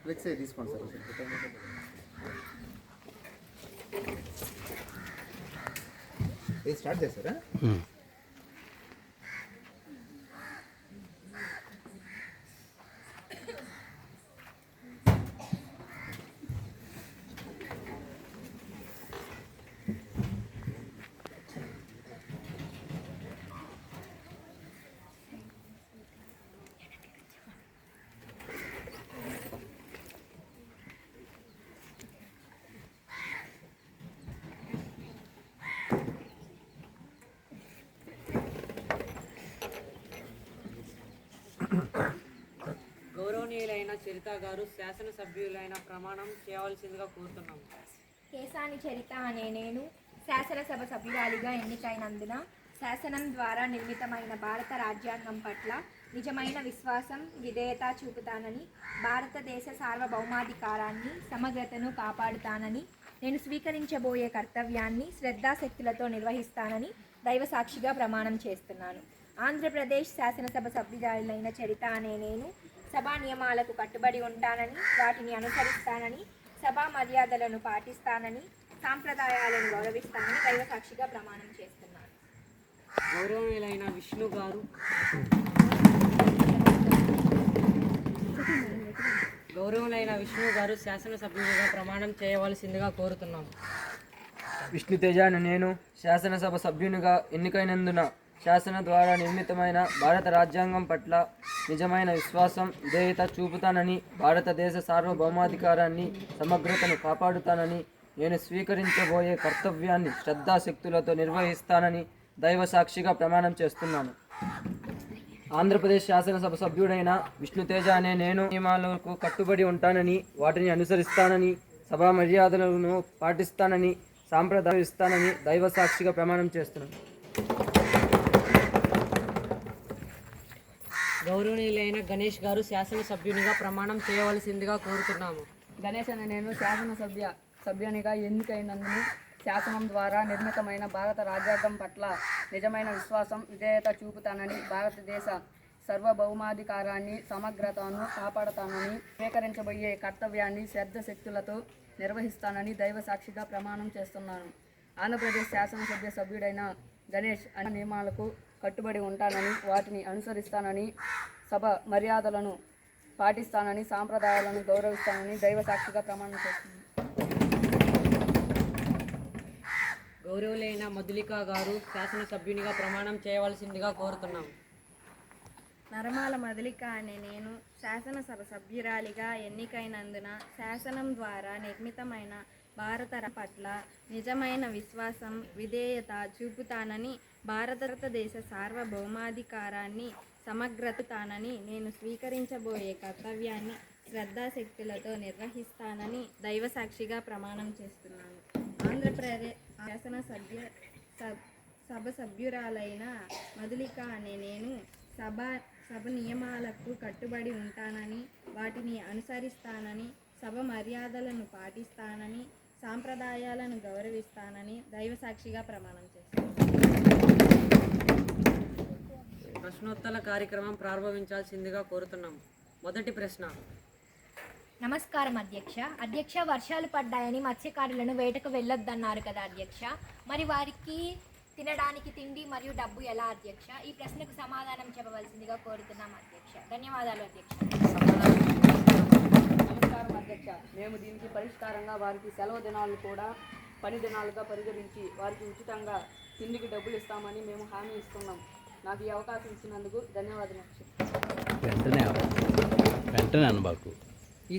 Flex తీసుకోండి sir. ఇది start చేస్తారా? గౌరవనీయులైన చరిత గారు శాసనసభ్యులైన ప్రమాణం చేయవలసిందిగా కోరుతున్నాము. కేశాని చరిత అనే నేను శాసనసభ సభ్యురాలిగా ఎన్నికైనందున శాసనం ద్వారా నిర్మితమైన భారత రాజ్యాంగం పట్ల నిజమైన విశ్వాసం, విధేయత చూపుతానని, భారతదేశ సార్వభౌమాధికారాన్ని, సమగ్రతను కాపాడుతానని, నేను స్వీకరించబోయే కర్తవ్యాన్ని శ్రద్ధాశక్తులతో నిర్వహిస్తానని దైవసాక్షిగా ప్రమాణం చేస్తున్నాను. ఆంధ్రప్రదేశ్ శాసనసభ సభ్యురాలైన చరిత అనే నేను సభా నియమాలకు కట్టుబడి ఉంటానని, వాటిని అనుసరిస్తానని, సభా మర్యాదలను పాటిస్తానని, సాంప్రదాయాలను గౌరవిస్తానని దైవసాక్షిగా ప్రమాణం చేస్తున్నాను. గౌరవనీయులైన విష్ణు గారు శాసనసభ్యులుగా ప్రమాణం చేయవలసిందిగా కోరుతున్నాము. విష్ణుతేజ అనే నేను శాసనసభ సభ్యునిగా ఎన్నికైనందున శాసనం ద్వారా నిర్మితమైన భారత రాజ్యాంగం పట్ల నిజమైన విశ్వాసం, విధేయత చూపుతానని, భారతదేశ సార్వభౌమాధికారాన్ని, సమగ్రతను కాపాడుతానని, నేను స్వీకరించబోయే కర్తవ్యాన్ని శ్రద్ధాశక్తులతో నిర్వహిస్తానని దైవసాక్షిగా ప్రమాణం చేస్తున్నాను. ఆంధ్రప్రదేశ్ శాసనసభ సభ్యుడైన విష్ణుతేజ అనే నేను నియమాలకు కట్టుబడి ఉంటానని, వాటిని అనుసరిస్తానని, సభా మర్యాదలను పాటిస్తానని, సాంప్రదాయిస్తానని దైవసాక్షిగా ప్రమాణం చేస్తున్నాను. గౌరవనీయులైన గణేష్ గారు శాసనసభ్యునిగా ప్రమాణం చేయవలసిందిగా కోరుతున్నాము. గణేష్ అనే నేను శాసనసభ్యునిగా ఎన్నికైనందున శాసనం ద్వారా నిర్మితమైన భారత రాజ్యాంగం పట్ల నిజమైన విశ్వాసం, విధేయత చూపుతానని, భారతదేశ సార్వభౌమాధికారాన్ని, సమగ్రతను కాపాడుతానని, స్వీకరించబోయే కర్తవ్యాన్ని శ్రద్ధశక్తులతో నిర్వహిస్తానని దైవసాక్షిగా ప్రమాణం చేస్తున్నాను. ఆంధ్రప్రదేశ్ శాసనసభ్య సభ్యుడైన గణేష్ అనే నియమాలకు కట్టుబడి ఉంటానని, వాటిని అనుసరిస్తానని, సభ మర్యాదలను పాటిస్తానని, సాంప్రదాయాలను గౌరవిస్తానని దైవసాక్షిగా ప్రమాణం చేస్తున్నాను. గౌరవులైన మధులిక గారు శాసనసభ్యునిగా ప్రమాణం చేయవలసిందిగా కోరుతున్నాము. నరమాల మధులిక అనే నేను శాసనసభ సభ్యురాలిగా ఎన్నికైనందున శాసనం ద్వారా నిర్మితమైన భారత పట్ల నిజమైన విశ్వాసం, విధేయత చూపుతానని, భారతదేశ సార్వభౌమాధికారాన్ని, సమగ్రతానని, నేను స్వీకరించబోయే కర్తవ్యాన్ని శ్రద్ధాశక్తులతో నిర్వహిస్తానని దైవసాక్షిగా ప్రమాణం చేస్తున్నాను. ఆంధ్రప్రదేశ్ సభ సభ్యురాలైన మధులిక అనే నేను సభ నియమాలకు కట్టుబడి ఉంటానని, వాటిని అనుసరిస్తానని, సభ మర్యాదలను పాటిస్తానని, సాంప్రదాయాలను గౌరవిస్తానని దైవసాక్షిగా ప్రమాణం చేస్తాను. ప్రశ్నోత్తర కార్యక్రమం ప్రారంభించాల్సిందిగా కోరుతున్నాము. మొదటి ప్రశ్న. నమస్కారం అధ్యక్ష, వర్షాలు పడ్డాయని మత్స్యకారులను వేటకు వెళ్ళొద్దన్నారు కదా అధ్యక్ష, మరి వారికి తినడానికి తిండి మరియు డబ్బు ఎలా అధ్యక్ష? ఈ ప్రశ్నకు సమాధానం చెప్పవలసిందిగా కోరుతున్నాం అధ్యక్ష. ధన్యవాదాలు అధ్యక్ష. నమస్కారం అధ్యక్ష, మేము దీనికి పరిష్కారంగా వారికి సెలవు దినాలు కూడా పని దినాలుగా పరిగణించి వారికి ఉచితంగా తిండికి డబ్బులు ఇస్తామని మేము హామీ ఇస్తున్నాం. నాకు ఈ అవకాశం ఇచ్చినందుకు ధన్యవాదాలు. వెంటనే అనబాకు. ఈ